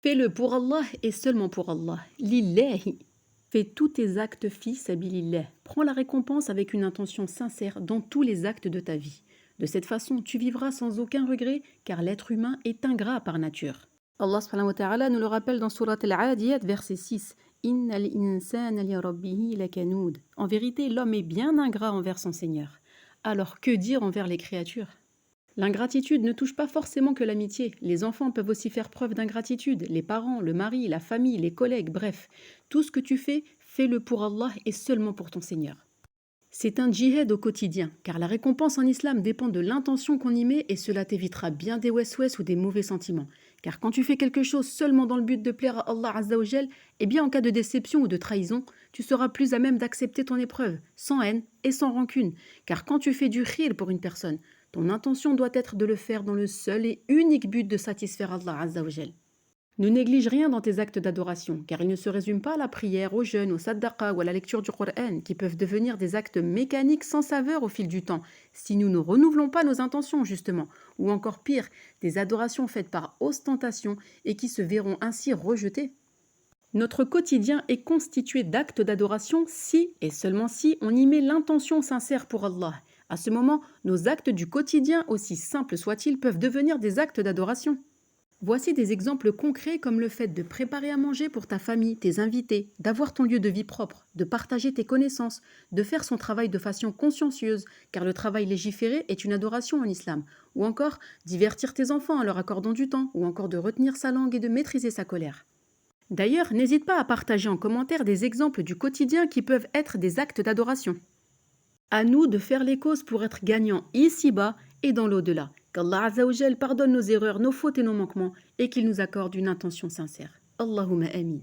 Fais-le pour Allah et seulement pour Allah. Lillahi. Fais tous tes actes fi sabilillah. Prends la récompense avec une intention sincère dans tous les actes de ta vie. De cette façon, tu vivras sans aucun regret, car l'être humain est ingrat par nature. Allah subhanahu wa ta'ala nous le rappelle dans Surat Al-Adiyat, verset 6. Innal insana li rabbihi lakanud. En vérité, l'homme est bien ingrat envers son Seigneur. Alors que dire envers les créatures? L'ingratitude ne touche pas forcément que l'amitié. Les enfants peuvent aussi faire preuve d'ingratitude. Les parents, le mari, la famille, les collègues, bref. Tout ce que tu fais, fais-le pour Allah et seulement pour ton Seigneur. C'est un djihad au quotidien, car la récompense en islam dépend de l'intention qu'on y met et cela t'évitera bien des wes-wes ou des mauvais sentiments. Car quand tu fais quelque chose seulement dans le but de plaire à Allah Azzawajal, eh bien en cas de déception ou de trahison, tu seras plus à même d'accepter ton épreuve, sans haine et sans rancune. Car quand tu fais du khir pour une personne, ton intention doit être de le faire dans le seul et unique but de satisfaire Allah Azzawajal. Ne néglige rien dans tes actes d'adoration, car ils ne se résument pas à la prière, au jeûne, au saddaqa ou à la lecture du Coran, qui peuvent devenir des actes mécaniques sans saveur au fil du temps, si nous ne renouvelons pas nos intentions, justement, ou encore pire, des adorations faites par ostentation et qui se verront ainsi rejetées. Notre quotidien est constitué d'actes d'adoration si, et seulement si, on y met l'intention sincère pour Allah. À ce moment, nos actes du quotidien, aussi simples soient-ils, peuvent devenir des actes d'adoration. Voici des exemples concrets comme le fait de préparer à manger pour ta famille, tes invités, d'avoir ton lieu de vie propre, de partager tes connaissances, de faire son travail de façon consciencieuse, car le travail légiféré est une adoration en islam, ou encore divertir tes enfants en leur accordant du temps, ou encore de retenir sa langue et de maîtriser sa colère. D'ailleurs, n'hésite pas à partager en commentaire des exemples du quotidien qui peuvent être des actes d'adoration. À nous de faire les causes pour être gagnants ici-bas et dans l'au-delà. Qu'Allah Azzawajal pardonne nos erreurs, nos fautes et nos manquements et qu'il nous accorde une intention sincère. Allahumma amin.